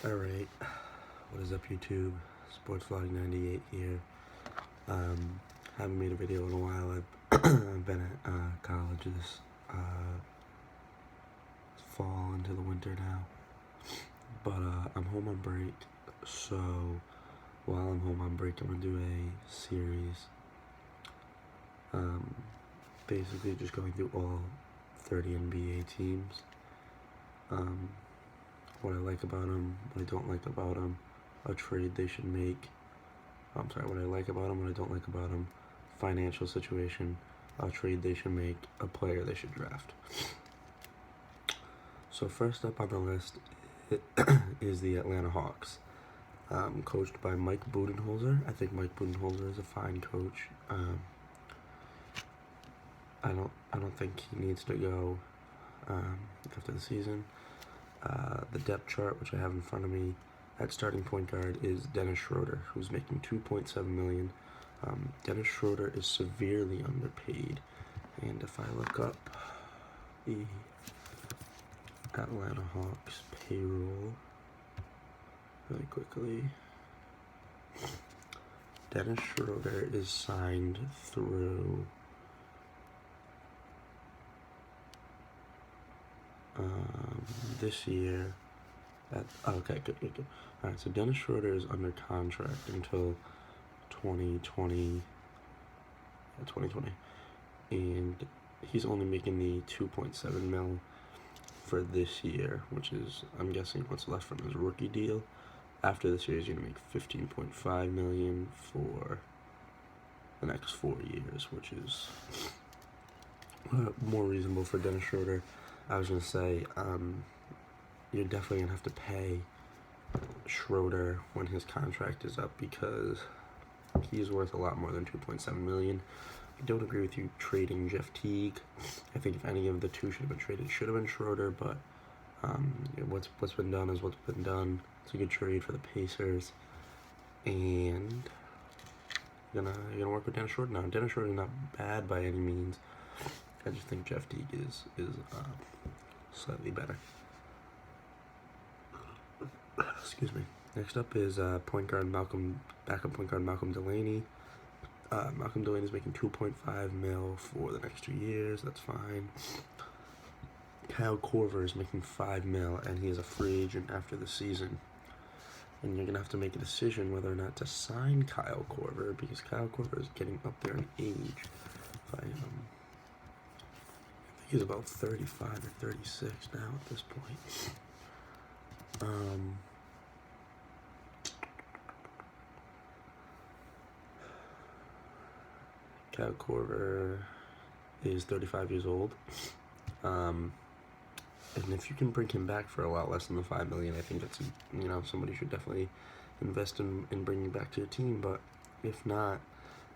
Alright, what is up YouTube? Sportsvlog 98 here. Haven't made a video in a while. I've been at college this fall into the winter now. But I'm home on break, so while I'm home on break I'm gonna do a series. Basically just going through all 30 NBA teams. What I like about them, what I don't like about them, a trade they should make. What I like about them, what I don't like about them, financial situation, a trade they should make, a player they should draft. So first up on the list is the Atlanta Hawks, coached by Mike Budenholzer. I think Mike Budenholzer is a fine coach. I don't think he needs to go after the season. The depth chart, which I have in front of me, at starting point guard is Dennis Schroeder, who's making $2.7 million. Dennis Schroeder is severely underpaid, and if I look up the Atlanta Hawks payroll really quickly, Dennis Schroeder is signed through this year. Okay, good. All right, so Dennis Schroeder is under contract until 2020, and he's only making the 2.7 mil for this year, which is, I'm guessing, what's left from his rookie deal. After this year, he's gonna make 15.5 million for the next 4 years, which is more reasonable for Dennis Schroeder. I was gonna say, you're definitely gonna have to pay Schroeder when his contract is up because he's worth a lot more than 2.7 million. I don't agree with you trading Jeff Teague. I think if any of the two should have been traded, it should have been Schroeder, but what's been done is what's been done. It's a good trade for the Pacers, and you're gonna work with Dennis Schroeder now. Dennis Schroeder is not bad by any means. I just think Jeff Teague is slightly better. Excuse me. Next up is backup point guard Malcolm Delaney. Malcolm Delaney is making 2.5 mil for the next 2 years. That's fine. Kyle Korver is making 5 mil, and he is a free agent after the season. And you're gonna have to make a decision whether or not to sign Kyle Korver, because Kyle Korver is getting up there in age. I think he's about 35 or 36 now at this point. Kyle Korver is 35 years old. And if you can bring him back for a lot less than the $5 million, I think that's somebody should definitely invest in bringing back to your team. But if not,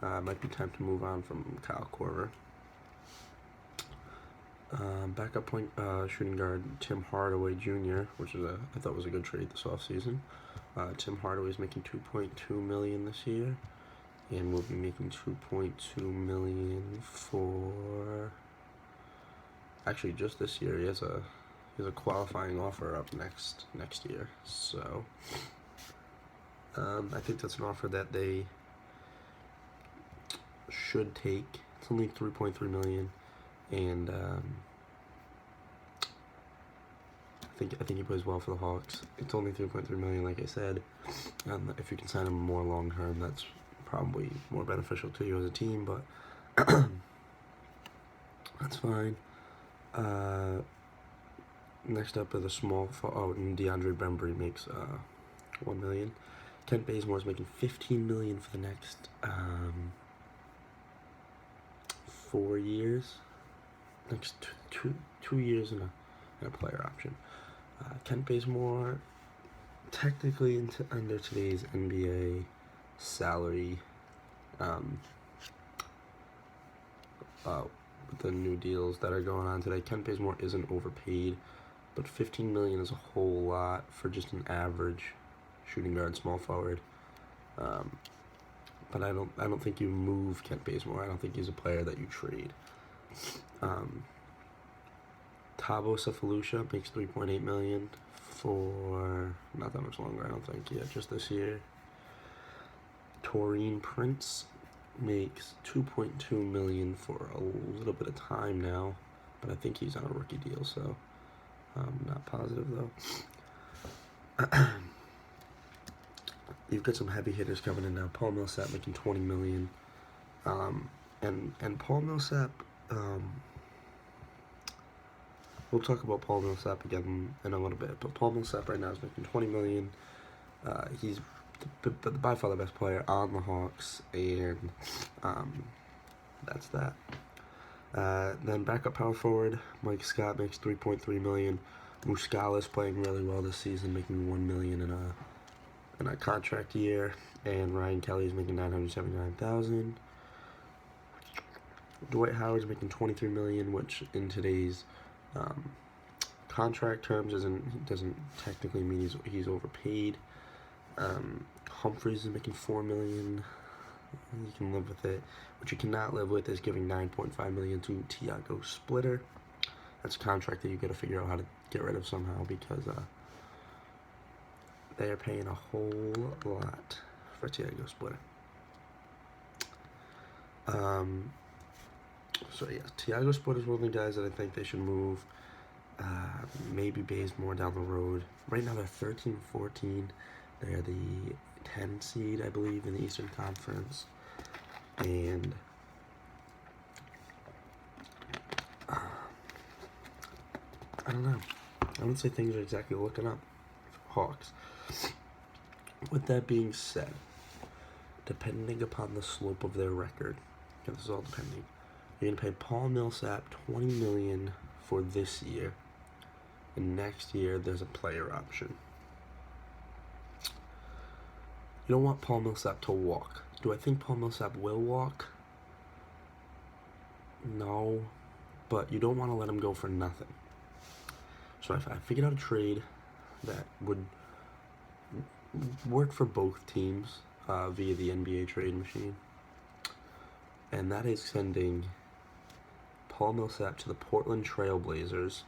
it might be time to move on from Kyle Korver. Backup point shooting guard Tim Hardaway Jr., which is I thought was a good trade this offseason. Tim Hardaway is making $2.2 million this year, and will be making $2.2 million for, actually just this year. He has a qualifying offer up next year, so I think that's an offer that they should take. It's only $3.3 million, and I think he plays well for the Hawks. It's only $3.3 million, like I said. If you can sign him more long term, that's probably more beneficial to you as a team, but that's fine. Next up is a small and DeAndre Bembry makes $1 million. Kent Bazemore is making $15 million for the next 4 years. Next two years and a player option. Kent Bazemore, technically under today's NBA salary, with the new deals that are going on today, Kent Bazemore isn't overpaid, but $15 million is a whole lot for just an average shooting guard, small forward. But I don't think you move Kent Bazemore. I don't think he's a player that you trade. Thabo Sefalucia makes 3.8 million for not that much longer, I don't think. Yeah, just this year. Taurean Prince makes 2.2 million for a little bit of time now, but I think he's on a rookie deal, so I'm not positive though. You've got some heavy hitters coming in now. Paul Millsap making 20 million, and Paul Millsap. We'll talk about Paul Millsap again in a little bit, but Paul Millsap right now is making 20 million. He's by far the best player on the Hawks, and that's that. Then backup power forward Mike Scott makes 3.3 million. Muscala's playing really well this season, making 1 million in a contract year, and Ryan Kelly's making 979,000. Dwight Howard's making 23 million, which in today's contract terms doesn't technically mean he's overpaid. Humphries is making 4 million. You can live with it. What you cannot live with is giving 9.5 million to Tiago Splitter. That's a contract that you got to figure out how to get rid of somehow, because they are paying a whole lot for Tiago Splitter. So yeah, Tiago Splitter is one of the guys that I think they should move. Maybe Bazemore down the road. Right now they're 13-14. They're the 10 seed, I believe, in the Eastern Conference. And I don't know. I wouldn't say things are exactly looking up for Hawks. With that being said, depending upon the slope of their record, this is all depending, you're going to pay Paul Millsap $20 million for this year. And next year, there's a player option. You don't want Paul Millsap to walk. Do I think Paul Millsap will walk? No. But you don't want to let him go for nothing. So I figured out a trade that would work for both teams via the NBA trade machine. And that is sending Paul Millsap to the Portland Trail Blazers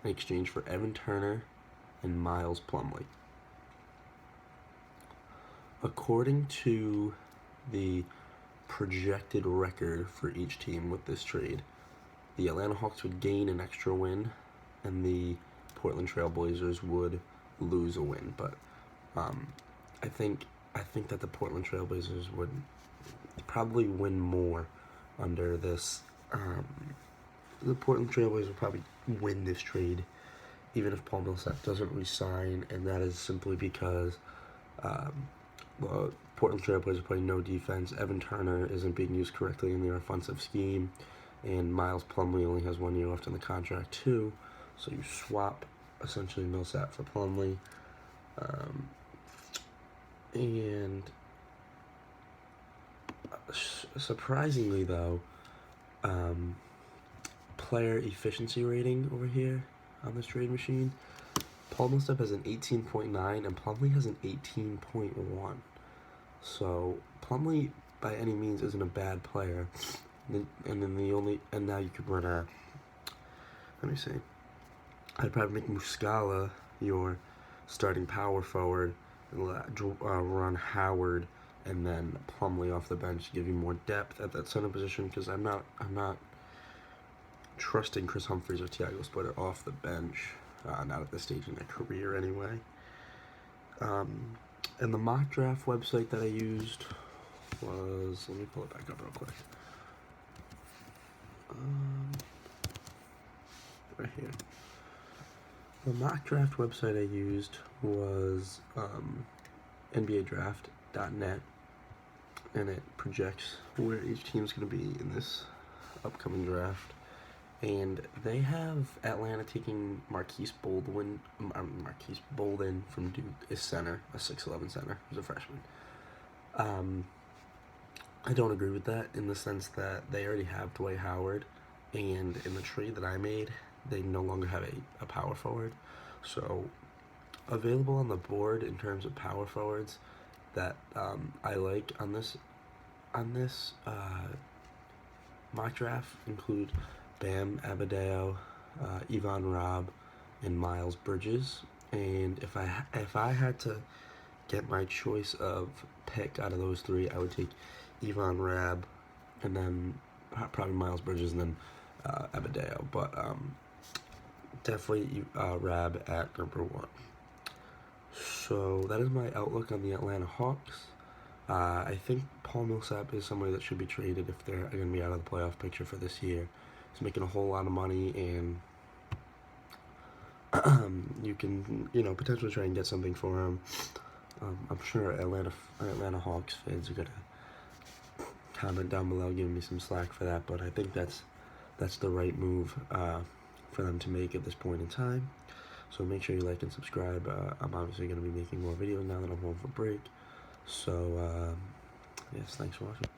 in exchange for Evan Turner and Miles Plumlee. According to the projected record for each team with this trade, the Atlanta Hawks would gain an extra win, and the Portland Trail Blazers would lose a win. But I think that the Portland Trail Blazers would probably win more under this. The Portland Trail Blazers would probably win this trade, even if Paul Millsap doesn't resign, and that is simply because Portland Trail Blazers play no defense. Evan Turner isn't being used correctly in their offensive scheme, and Miles Plumlee only has 1 year left in the contract too. So you swap essentially Millsap for Plumlee, and surprisingly though, player efficiency rating over here on this trade machine, Paul Millsap has an 18.9 and Plumlee has an 18.1. So Plumlee by any means isn't a bad player. And now you could run let me see. I'd probably make Muscala your starting power forward, and run Howard and then Plumlee off the bench to give you more depth at that center position, because I'm not trusting Chris Humphries or Tiago Splitter off the bench, not at this stage in their career anyway. And the mock draft website that I used was, let me pull it back up real quick. Right here. The mock draft website I used was NBADraft.net, and it projects where each team's going to be in this upcoming draft. And they have Atlanta taking Marquise Bolden from Duke is center, a 6'11" center, who's a freshman. I don't agree with that in the sense that they already have Dwight Howard, and in the trade that I made, they no longer have a power forward. So available on the board in terms of power forwards that I like on this mock draft include Bam Adebayo, Ivan Rabb and Miles Bridges. And if I had to get my choice of pick out of those three, I would take Ivan Rabb, and then probably Miles Bridges, and then Abadeo. But definitely Rabb at number 1. So that is my outlook on the Atlanta Hawks. I think Paul Millsap is somebody that should be traded if they're going to be out of the playoff picture for this year. He's making a whole lot of money, and you can, potentially try and get something for him. I'm sure Atlanta Hawks fans are gonna comment down below, giving me some slack for that, but I think that's the right move for them to make at this point in time. So make sure you like and subscribe. I'm obviously going to be making more videos now that I'm home for break. So, yes, thanks for watching.